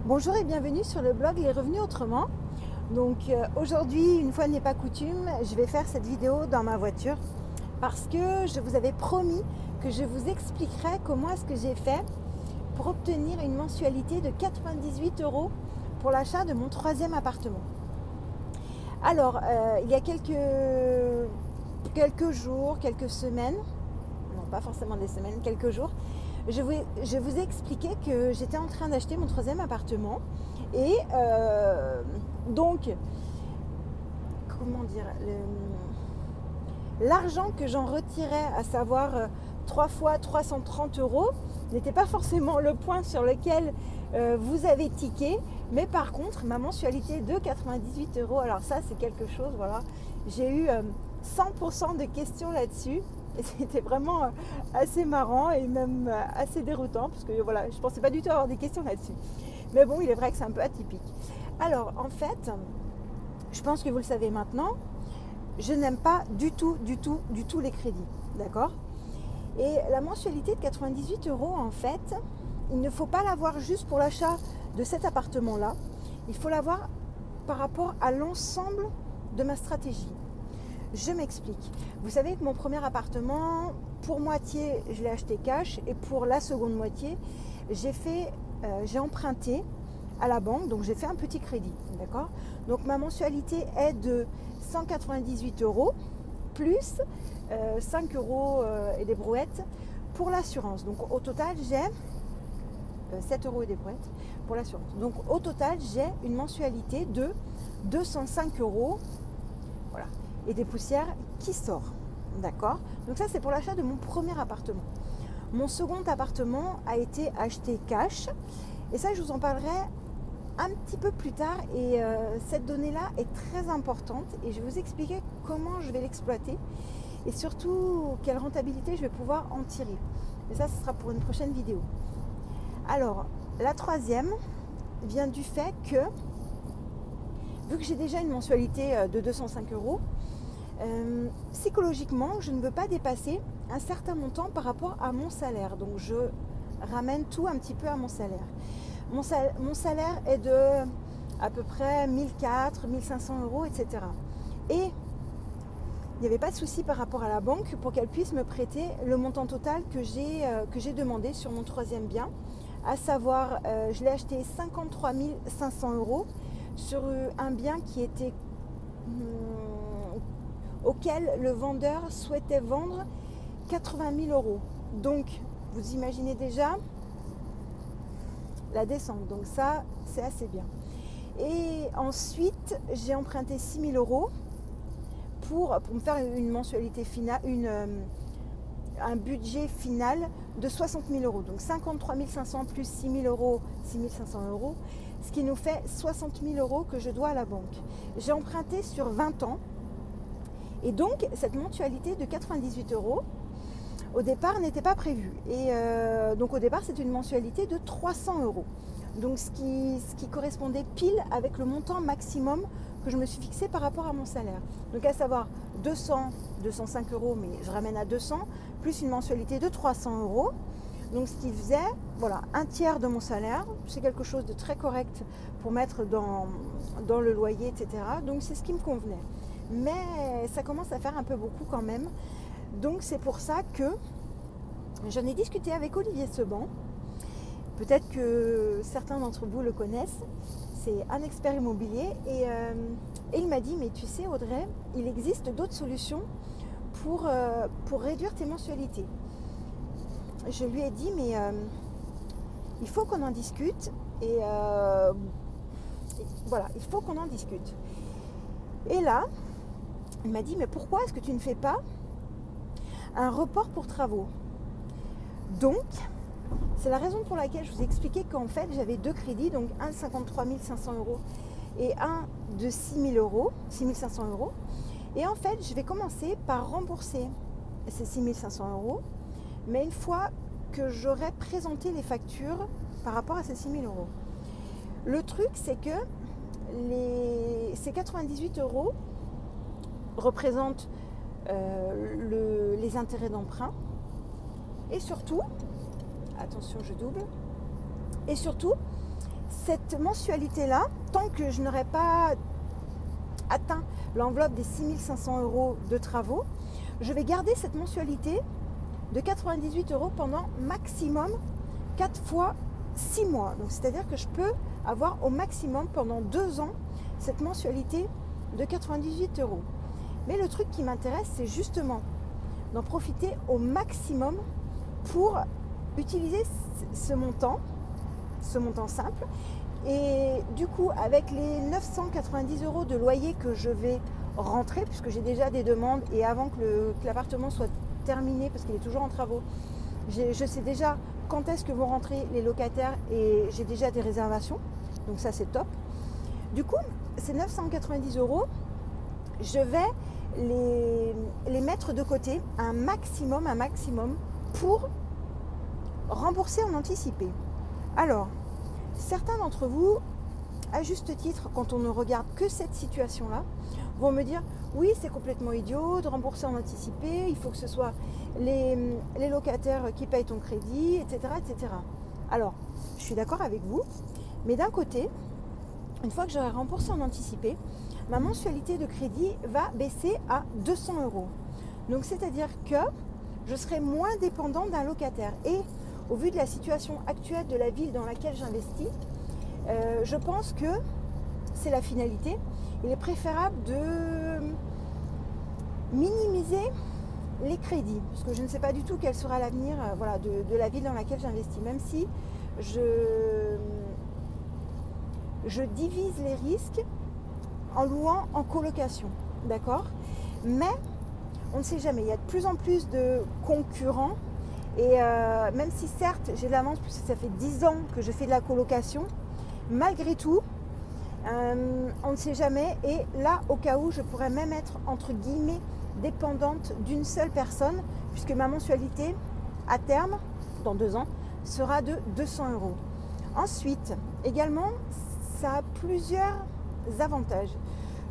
Bonjour et bienvenue sur le blog Les Revenus Autrement. Donc aujourd'hui, une fois n'est pas coutume, je vais faire cette vidéo dans ma voiture parce que je vous avais promis que je vous expliquerai comment est-ce que j'ai fait pour obtenir une mensualité de 98 € pour l'achat de mon troisième appartement. Alors, il y a quelques jours, quelques semaines, non pas forcément des semaines, quelques jours, je vous ai expliqué que j'étais en train d'acheter mon troisième appartement et donc, comment dire, l'argent que j'en retirais, à savoir 3 fois 330 €, n'était pas forcément le point sur lequel vous avez tiqué, mais par contre ma mensualité de 98 €, alors ça c'est quelque chose, voilà, j'ai eu 100% de questions là-dessus. Et c'était vraiment assez marrant et même assez déroutant parce que voilà, je ne pensais pas du tout avoir des questions là-dessus. Mais bon, il est vrai que c'est un peu atypique. Alors en fait, je pense que vous le savez maintenant, je n'aime pas du tout les crédits, d'accord ? Et la mensualité de 98 € en fait, il ne faut pas l'avoir juste pour l'achat de cet appartement-là, il faut l'avoir par rapport à l'ensemble de ma stratégie. Je m'explique. Vous savez que mon premier appartement, pour moitié, je l'ai acheté cash et pour la seconde moitié, j'ai emprunté à la banque, donc j'ai fait un petit crédit, d'accord ? Donc ma mensualité est de 198 € plus 5 € et des brouettes pour l'assurance. Donc au total, j'ai 7 € et des brouettes pour l'assurance. Donc au total, j'ai une mensualité de 205 €. Voilà. Et des poussières qui sort, d'accord ? Donc ça c'est pour l'achat de mon premier appartement. Mon second appartement a été acheté cash et ça je vous en parlerai un petit peu plus tard et cette donnée là est très importante et je vais vous expliquer comment je vais l'exploiter et surtout quelle rentabilité je vais pouvoir en tirer. Mais ça ce sera pour une prochaine vidéo. Alors la troisième vient du fait que vu que j'ai déjà une mensualité de 205 €, psychologiquement, je ne veux pas dépasser un certain montant par rapport à mon salaire. Donc, je ramène tout un petit peu à mon salaire. Mon salaire est de à peu près 1400, 1500 €, etc. Et il n'y avait pas de souci par rapport à la banque pour qu'elle puisse me prêter le montant total que j'ai demandé sur mon troisième bien. À savoir, je l'ai acheté 53 500 € sur un bien qui était auquel le vendeur souhaitait vendre 80 000 €. Donc, vous imaginez déjà la descente. Donc ça, c'est assez bien. Et ensuite, j'ai emprunté 6 000 € pour me faire une mensualité finale, un budget final de 60 000 €. Donc 53 500 plus 6 000 €, 6 500 €, ce qui nous fait 60 000 € que je dois à la banque. J'ai emprunté sur 20 ans. Et donc, cette mensualité de 98 € au départ n'était pas prévue. Et donc au départ, c'était une mensualité de 300 €. Donc ce qui correspondait pile avec le montant maximum que je me suis fixé par rapport à mon salaire. Donc à savoir 205 €, mais je ramène à 200, plus une mensualité de 300 €. Donc ce qui faisait, voilà, un tiers de mon salaire. C'est quelque chose de très correct pour mettre dans le loyer, etc. Donc c'est ce qui me convenait. Mais ça commence à faire un peu beaucoup quand même. Donc c'est pour ça que j'en ai discuté avec Olivier Seban. Peut-être que certains d'entre vous le connaissent. C'est un expert immobilier et il m'a dit, mais tu sais Audrey, il existe d'autres solutions pour réduire tes mensualités. Je lui ai dit, mais il faut qu'on en discute et voilà, il faut qu'on en discute. Et là, il m'a dit, mais pourquoi est-ce que tu ne fais pas un report pour travaux ? Donc, c'est la raison pour laquelle je vous ai expliqué qu'en fait, j'avais deux crédits, donc un de 53 500 € et un de 6 000 €, 6 500 €. Et en fait, je vais commencer par rembourser ces 6 500 €, mais une fois que j'aurai présenté les factures par rapport à ces 6 000 €. Le truc, c'est que ces 98 € représentent les intérêts d'emprunt et surtout, attention je double, et surtout cette mensualité-là, tant que je n'aurai pas atteint l'enveloppe des 6 500 € de travaux, je vais garder cette mensualité de 98 € pendant maximum 4 fois 6 mois. Donc c'est-à-dire que je peux avoir au maximum pendant 2 ans cette mensualité de 98 €. Mais le truc qui m'intéresse, c'est justement d'en profiter au maximum pour utiliser ce montant simple. Et du coup, avec les 990 € de loyer que je vais rentrer, puisque j'ai déjà des demandes, et avant que l'appartement soit terminé, parce qu'il est toujours en travaux, je sais déjà quand est-ce que vont rentrer les locataires et j'ai déjà des réservations. Donc ça, c'est top. Du coup, ces 990 €, je vais les mettre de côté un maximum pour rembourser en anticipé. Alors, certains d'entre vous, à juste titre, quand on ne regarde que cette situation-là, vont me dire « Oui, c'est complètement idiot de rembourser en anticipé, il faut que ce soit les locataires qui payent ton crédit, etc. etc. » Alors, je suis d'accord avec vous, mais d'un côté, une fois que j'aurai remboursé en anticipé, ma mensualité de crédit va baisser à 200 €. Donc, c'est-à-dire que je serai moins dépendant d'un locataire. Et au vu de la situation actuelle de la ville dans laquelle j'investis, je pense que c'est la finalité. Il est préférable de minimiser les crédits, parce que je ne sais pas du tout quel sera l'avenir de la ville dans laquelle j'investis, même si je divise les risques en louant en colocation, d'accord? Mais on ne sait jamais, il y a de plus en plus de concurrents. Et même si certes j'ai de l'avance puisque ça fait 10 ans que je fais de la colocation, malgré tout, on ne sait jamais. Et là, au cas où, je pourrais même être entre guillemets dépendante d'une seule personne, puisque ma mensualité à terme, dans 2 ans, sera de 200 €. Ensuite, également, ça a plusieurs avantages.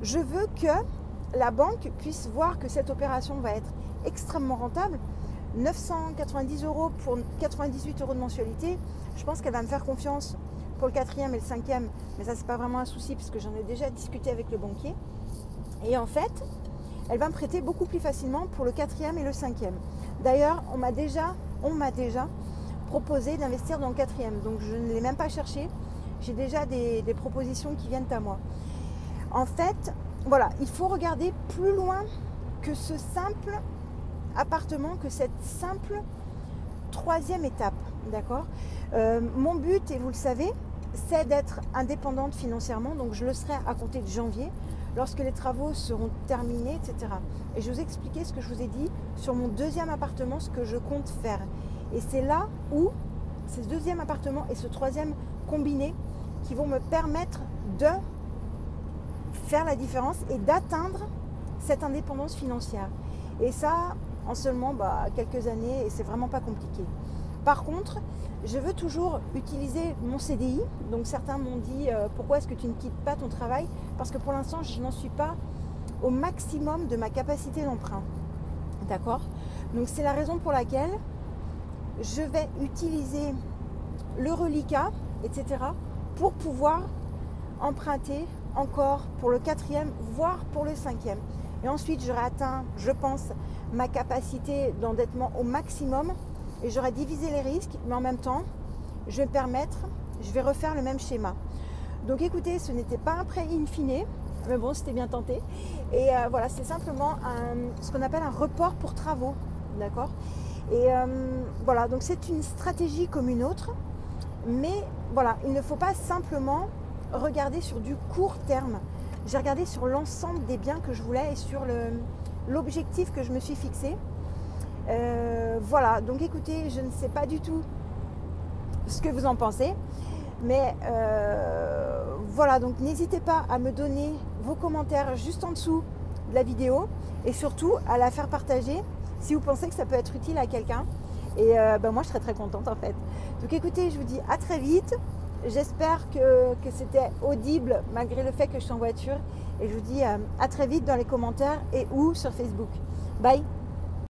Je veux que la banque puisse voir que cette opération va être extrêmement rentable. 990 € pour 98 € de mensualité, je pense qu'elle va me faire confiance pour le 4e et le 5e, mais ça c'est pas vraiment un souci puisque j'en ai déjà discuté avec le banquier. Et en fait, elle va me prêter beaucoup plus facilement pour le 4e et le 5e. D'ailleurs, on m'a déjà proposé d'investir dans le 4e, donc je ne l'ai même pas cherché. J'ai déjà des propositions qui viennent à moi. En fait, voilà, il faut regarder plus loin que ce simple appartement, que cette simple 3e étape, d'accord? Mon but, et vous le savez, c'est d'être indépendante financièrement, donc je le serai à compter de janvier, lorsque les travaux seront terminés, etc. Et je vous ai expliqué ce que je vous ai dit sur mon 2e appartement, ce que je compte faire. Et c'est là où ce 2e appartement et ce 3e combiné qui vont me permettre de faire la différence et d'atteindre cette indépendance financière. Et ça, en seulement quelques années, et c'est vraiment pas compliqué. Par contre, je veux toujours utiliser mon CDI. Donc certains m'ont dit pourquoi est-ce que tu ne quittes pas ton travail? Parce que pour l'instant, je n'en suis pas au maximum de ma capacité d'emprunt. D'accord? Donc c'est la raison pour laquelle je vais utiliser le reliquat, etc. pour pouvoir emprunter encore pour le 4e, voire pour le 5e. Et ensuite, j'aurai atteint, je pense, ma capacité d'endettement au maximum et j'aurai divisé les risques, mais en même temps, je vais refaire le même schéma. Donc écoutez, ce n'était pas un prêt in fine, mais bon, c'était bien tenté. Et voilà, c'est simplement ce qu'on appelle un report pour travaux, d'accord? Et voilà, donc c'est une stratégie comme une autre, mais voilà, il ne faut pas simplement regarder sur du court terme. J'ai regardé sur l'ensemble des biens que je voulais et sur l'objectif que je me suis fixé. Voilà, donc écoutez, je ne sais pas du tout ce que vous en pensez, mais voilà, donc n'hésitez pas à me donner vos commentaires juste en dessous de la vidéo et surtout à la faire partager si vous pensez que ça peut être utile à quelqu'un. Et moi, je serais très contente en fait. Donc écoutez, je vous dis à très vite. J'espère que c'était audible malgré le fait que je suis en voiture. Et je vous dis à très vite dans les commentaires et ou sur Facebook. Bye!